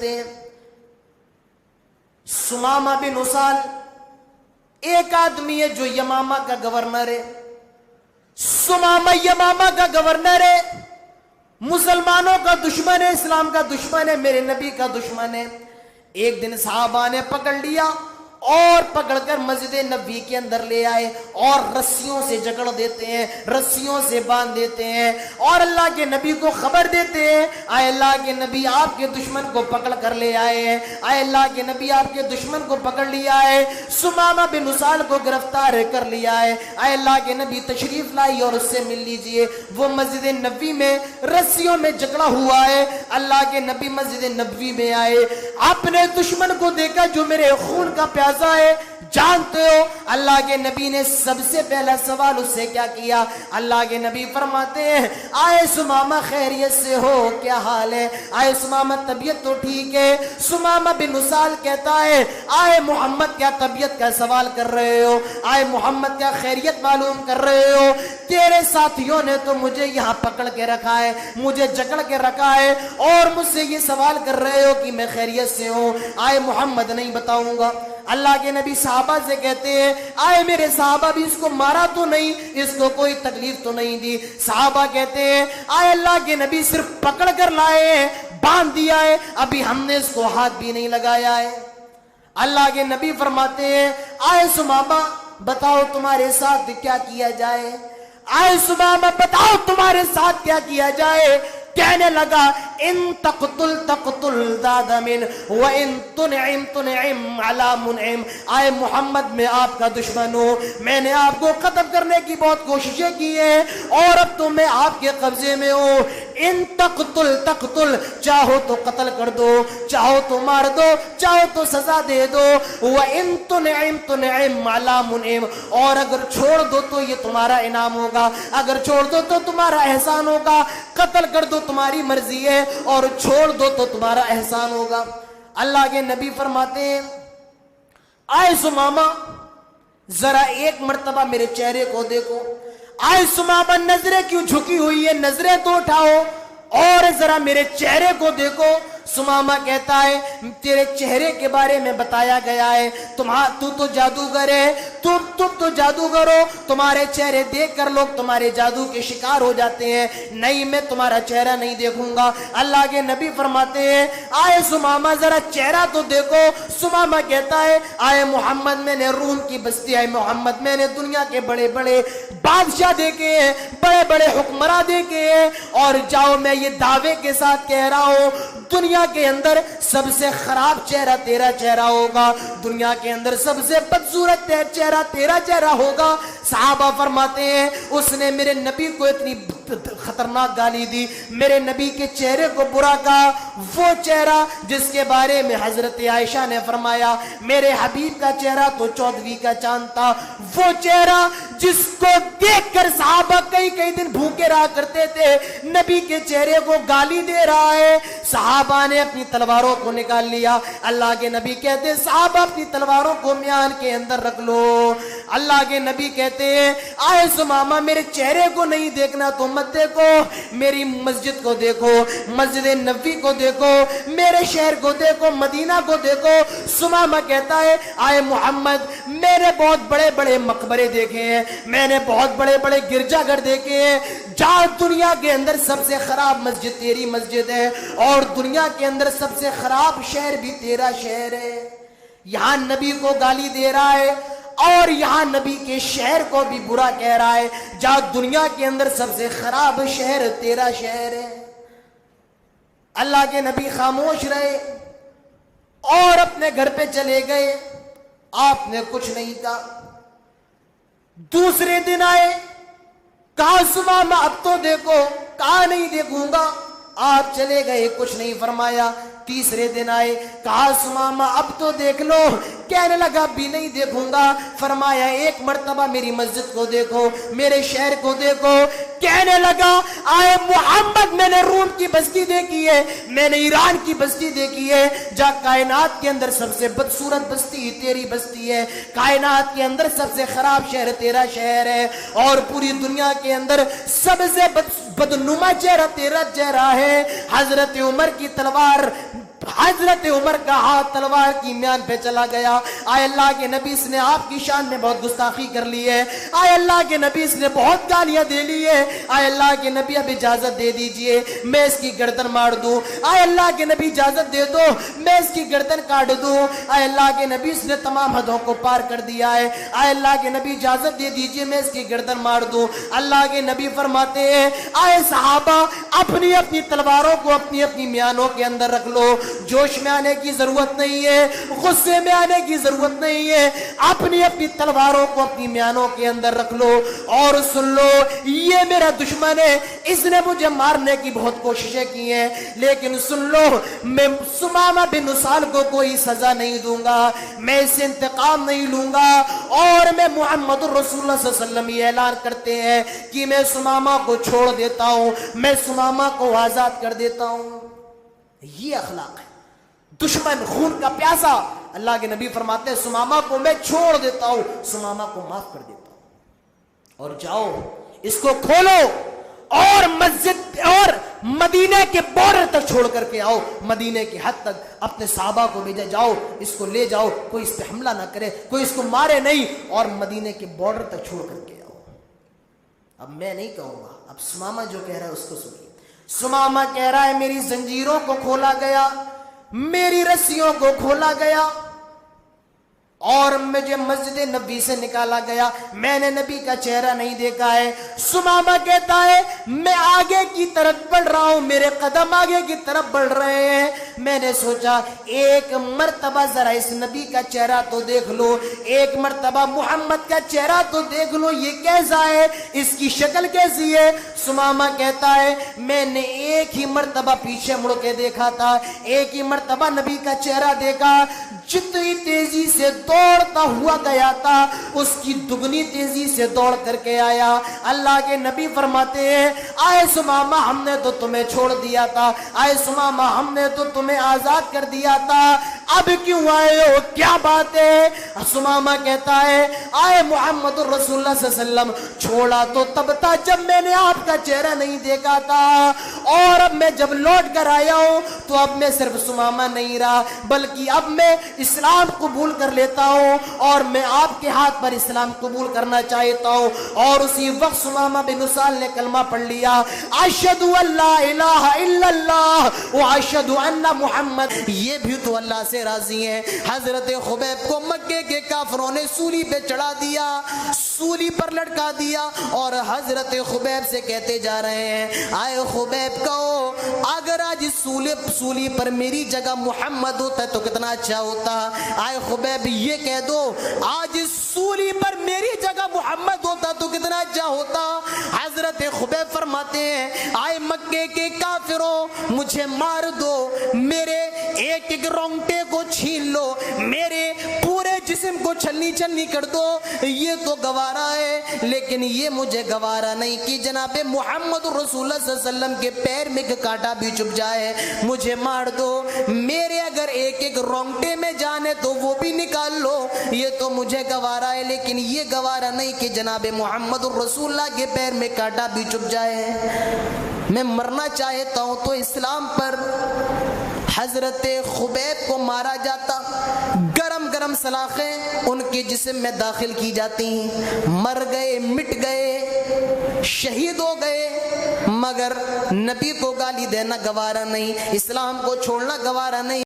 چلتے ہیں. سمامہ بن اسال ایک آدمی ہے جو یمامہ کا گورنر ہے. سمامہ یمامہ کا گورنر ہے, مسلمانوں کا دشمن ہے, اسلام کا دشمن ہے, میرے نبی کا دشمن ہے. ایک دن صحابہ نے پکڑ لیا اور پکڑ کر مسجد نبوی کے اندر لے آئے اور رسیوں سے جکڑ دیتے ہیں, رسیوں سے باندھ دیتے ہیں اور اللہ کے نبی کو خبر دیتے ہیں, آئے اللہ کے نبی آپ کے دشمن کو پکڑ کر لے آئے ہیں, آئے اللہ کے نبی آپ کے دشمن کو پکڑ لیا ہے, سمامہ بن اسال کو گرفتار کر لیا ہے, آئے اللہ کے نبی تشریف لائی اور اس سے مل لیجئے. وہ مسجد نبوی میں رسیوں میں جکڑا ہوا ہے. اللہ کے نبی مسجد نبوی میں آئے, اپنے دشمن کو دیکھا جو میرے خون کا پیاسا ہے. جانتے ہو اللہ کے نبی نے سب سے پہلا سوال اس سے کیا کیا؟ اللہ کے نبی فرماتے ہیں آئے سمامہ خیریت سے ہو, کیا حال ہے؟ آئے سمامہ طبیعت تو ٹھیک ہے؟ سمامہ بن اسال کہتا ہے آئے محمد کیا طبیعت کا سوال کر رہے ہو؟ آئے محمد کیا خیریت معلوم کر رہے ہو؟ تیرے ساتھیوں نے تو مجھے یہاں پکڑ کے رکھا ہے, مجھے جکڑ کے رکھا ہے اور مجھ سے یہ سوال کر رہے ہو کہ میں خیریت سے ہوں. آئے محمد نہیں بتاؤں گا. اللہ کے نبی صحابہ سے کہتے ہیں آئے میرے صحابہ بھی اس کو مارا تو نہیں, اس کو کوئی تکلیف تو نہیں دی؟ صحابہ کہتے ہیں آئے اللہ کے نبی صرف پکڑ کر لائے ہیں, باندھ دیا ہے, ابھی ہم نے اس کو ہاتھ بھی نہیں لگایا ہے. اللہ کے نبی فرماتے ہیں آئے سمامہ بتاؤ تمہارے ساتھ کیا کیا جائے؟ آئے سمامہ بتاؤ تمہارے ساتھ کیا کیا جائے؟ کہنے لگا ان تقتل تقتل ذا دمن وان تنعم تنعم علی منعم. آئے محمد میں آپ کا دشمن ہوں, میں نے آپ کو ختم کرنے کی بہت کوششیں کی ہیں اور اب تو میں آپ کے قبضے میں ہوں. ان تقتل تقتل, چاہو تو قتل کر دو, چاہو تو مار دو, چاہو تو سزا دے دو. وان تنعم تنعم علی منعم, اور اگر چھوڑ دو تو یہ تمہارا انعام ہوگا, اگر چھوڑ دو تو تمہارا احسان ہوگا. قتل کر دو تمہاری مرضی ہے اور چھوڑ دو تو تمہارا احسان ہوگا. اللہ کے نبی فرماتے ہیں آئے سمامہ ذرا ایک مرتبہ میرے چہرے کو دیکھو. آئے سمامہ نظریں کیوں جھکی ہوئی ہے, نظریں تو اٹھاؤ اور ذرا میرے چہرے کو دیکھو. سمامہ کہتا ہے تیرے چہرے کے بارے میں بتایا گیا ہے تو تو جادوگر ہے, تم تو جادوگر ہو, تمہارے چہرے دیکھ کر لوگ تمہارے جادو کے شکار ہو جاتے ہیں. نہیں میں تمہارا چہرہ نہیں دیکھوں گا. اللہ کے نبی فرماتے ہیں آئے سمامہ ذرا چہرہ تو دیکھو. سمامہ کہتا ہے آئے محمد میں نے روم کی بستی, آئے محمد میں نے دنیا کے بڑے بڑے بادشاہ دیکھے ہیں, بڑے بڑے حکمراں دیکھے ہیں, اور جاؤ میں یہ دعوے کے ساتھ کہہ رہا ہوں دنیا کے اندر سب سے خراب چہرہ تیرا چہرہ ہوگا, دنیا کے اندر سب سے بدصورت چہرہ تیرا چہرہ ہوگا. صحابہ فرماتے ہیں اس نے میرے نبی کو اتنی خطرناک گالی دی, میرے نبی کے چہرے کو برا کہا, وہ چہرہ جس کے بارے میں حضرت عائشہ نے فرمایا میرے حبیب کا چہرہ تو 14ویں کا چاند تھا, وہ چہرہ جس کو دیکھ کر صحابہ کئی کئی دن بھوکے رہا کرتے تھے, نبی کے چہرے کو گالی دے رہا ہے. صحابہ نے اپنی تلواروں کو نکال لیا. اللہ کے نبی کہتے ہیں صحابہ اپنی تلواروں کو میان کے اندر رکھ لو. اللہ کے نبی کہتے ہیں آئے سمامہ میرے چہرے کو نہیں دیکھنا تو مت دیکھو, میری مسجد کو دیکھو, مسجد نبوی کو دیکھو, میرے شہر کو دیکھو, مدینہ کو دیکھو. سمامہ کہتا ہے آئے محمد میں نے بہت بڑے بڑے مقبرے دیکھے ہیں, میں نے بہت بڑے بڑے گرجا گھر دیکھے ہیں, جہاں دنیا کے اندر سب سے خراب مسجد تیری مسجد ہے اور دنیا کے اندر سب سے خراب شہر بھی تیرا شہر ہے. یہاں نبی کو گالی دے رہا ہے اور یہاں نبی کے شہر کو بھی برا کہہ رہا ہے, جہاں دنیا کے اندر سب سے خراب شہر تیرا شہر ہے. اللہ کے نبی خاموش رہے اور اپنے گھر پہ چلے گئے. آپ نے کچھ نہیں کہا. دوسرے دن آئے, کہا سمامہ اب تو دیکھو, کہا نہیں دیکھوں گا. آپ چلے گئے, کچھ نہیں فرمایا. تیسرے دن آئے, کہا سمامہ اب تو دیکھ لو. کہنے لگا بھی نہیں دیکھوں گا. فرمایا ایک مرتبہ میری مسجد کو دیکھو, میرے شہر کو دیکھو. کہنے لگا آئے محمد میں نے روم کی بستی دیکھی ہے, میں نے ایران کی بستی دیکھی ہے, جہاں کائنات کے اندر سب سے بدصورت بستی تیری بستی ہے, کائنات کے اندر سب سے خراب شہر تیرا شہر ہے, اور پوری دنیا کے اندر سب سے بدنما چہرہ تیرا چہرہ ہے. حضرت عمر کی تلوار حضرت عمر کا ہاتھ تلوار کی میان پہ چلا گیا. آئے اللہ کے نبی اس نے آپ کی شان میں بہت گستاخی کر لی ہے. آئے اللہ کے نبی اس نے بہت گالیاں دے لی ہے. آئے اللہ کے نبی اب اجازت دے دیجئے میں اس کی گردن مار دوں. آئے اللہ کے نبی اجازت دے دو میں اس کی گردن کاٹ دوں. آئے اللہ کے نبی اس نے تمام حدوں کو پار کر دیا ہے. آئے اللہ کے نبی اجازت دے دیجئے میں اس کی گردن مار دوں. اللہ کے نبی فرماتے ہیں آئے صحابہ اپنی اپنی تلواروں کو اپنی اپنی میانوں کے اندر رکھ لو. جوش میں آنے کی ضرورت نہیں ہے, غصے میں آنے کی ضرورت نہیں ہے. اپنی اپنی تلواروں کو اپنی میانوں کے اندر رکھ لو اور سن لو, یہ میرا دشمن ہے, اس نے مجھے مارنے کی بہت کوششیں کی ہیں, لیکن سن لو میں سمامہ بن اسال کو کوئی سزا نہیں دوں گا, میں اس سے انتقام نہیں لوں گا. اور میں محمد رسول اللہ صلی اللہ علیہ وسلم یہ اعلان کرتے ہیں کہ میں سمامہ کو چھوڑ دیتا ہوں, میں سمامہ کو آزاد کر دیتا ہوں. یہ اخلاق ہے. دشمن خون کا پیاسا, اللہ کے نبی فرماتے ہیں سمامہ کو میں چھوڑ دیتا ہوں, سمامہ کو معاف کر دیتا ہوں. اور جاؤ اس کو کھولو اور مسجد اور مدینے کے بارڈر تک چھوڑ کر کے آؤ, مدینے کی حد تک اپنے صحابہ کو بھیجا, جاؤ اس کو لے جاؤ, کوئی اس پہ حملہ نہ کرے, کوئی اس کو مارے نہیں, اور مدینے کے بارڈر تک چھوڑ کر کے آؤ. اب میں نہیں کہوں گا, اب سمامہ جو کہہ رہا ہے اس کو سنیے. سمامہ کہہ رہا ہے میری زنجیروں کو کھولا گیا, میری رسیوں کو کھولا گیا, اور مجھے مسجد نبی سے نکالا گیا, میں نے نبی کا چہرہ نہیں دیکھا ہے. سمامہ کہتا ہے میں آگے کی طرف بڑھ رہا ہوں, میرے قدم آگے کی طرف بڑھ رہے ہیں, میں نے سوچا ایک مرتبہ ذرا اس نبی کا چہرہ تو دیکھ لو, ایک مرتبہ محمد کا چہرہ تو دیکھ لو, یہ کیسا ہے, اس کی شکل کیسی ہے. سمامہ کہتا ہے میں نے ایک ہی مرتبہ پیچھے مڑ کے دیکھا تھا, ایک ہی مرتبہ نبی کا چہرہ دیکھا, جتنی تیزی سے دوڑتا ہوا گیا تھا اس کی دگنی تیزی سے دوڑ کر کے آیا. اللہ کے نبی فرماتے ہیں آئے سمامہ ہم نے تو تمہیں چھوڑ دیا تھا, آئے سمامہ ہم نے تو تمہیں آزاد کر دیا تھا, اب کیوں آئے ہو, کیا بات ہے. سمامہ کہتا ہے آئے محمد رسول اللہ صلی اللہ علیہ وسلم, چھوڑا تو تب تھا جب میں نے آپ کا چہرہ نہیں دیکھا تھا, اور اب میں جب لوٹ کر آیا ہوں تو اب میں صرف سمامہ نہیں رہا, بلکہ اب میں اسلام قبول کر لیتا ہوں, اور میں آپ کے ہاتھ پر اسلام قبول کرنا چاہتا ہوں. اور اسی وقت سمامہ بن اسال نے کلمہ پڑھ لیا, اشہد ان لا الہ الا اللہ و اشہد ان محمد. یہ بھی تو اللہ سے راضی ہیں. حضرت خبیب کو مکے کے کافروں نے سولی پہ چڑھا دیا, سولی پر لٹکا دیا, اور حضرت خبیب سے کہتے جا رہے ہیں آئے خبیب کہو اگر آج سولی پر میری جگہ محمد ہوتا تو کتنا اچھا ہوتا. آئے خبیب یہ کہہ دو آج سولی پر میری جگہ محمد ہوتا تو کتنا اچھا ہوتا. حضرت خبیب فرماتے ہیں آئے مکے کے کافروں مجھے مار دو, میرے ایک ایک رونگٹے کو چھین لو, میرے پورے جسم کو چھلنی چھلنی کر دو, یہ تو گوارا ہے, لیکن یہ مجھے گوارا نہیں کہ جناب محمد رسول اللہ صلی اللہ علیہ وسلم کے پیر میں کانٹا بھی چبھ جائے. مجھے مار دو, میرے اگر ایک ایک رونگٹے میں جانے تو وہ بھی نکال لو, یہ تو مجھے گوارا ہے, لیکن یہ گوارا نہیں کہ جناب محمد رسول اللہ کے پیر میں کانٹا بھی چبھ جائے. میں مرنا چاہتا ہوں تو اسلام پر. حضرت خبیب کو مارا جاتا, گرم گرم سلاخیں ان کے جسم میں داخل کی جاتی, مر گئے, مٹ گئے, شہید ہو گئے, مگر نبی کو گالی دینا گوارا نہیں, اسلام کو چھوڑنا گوارا نہیں.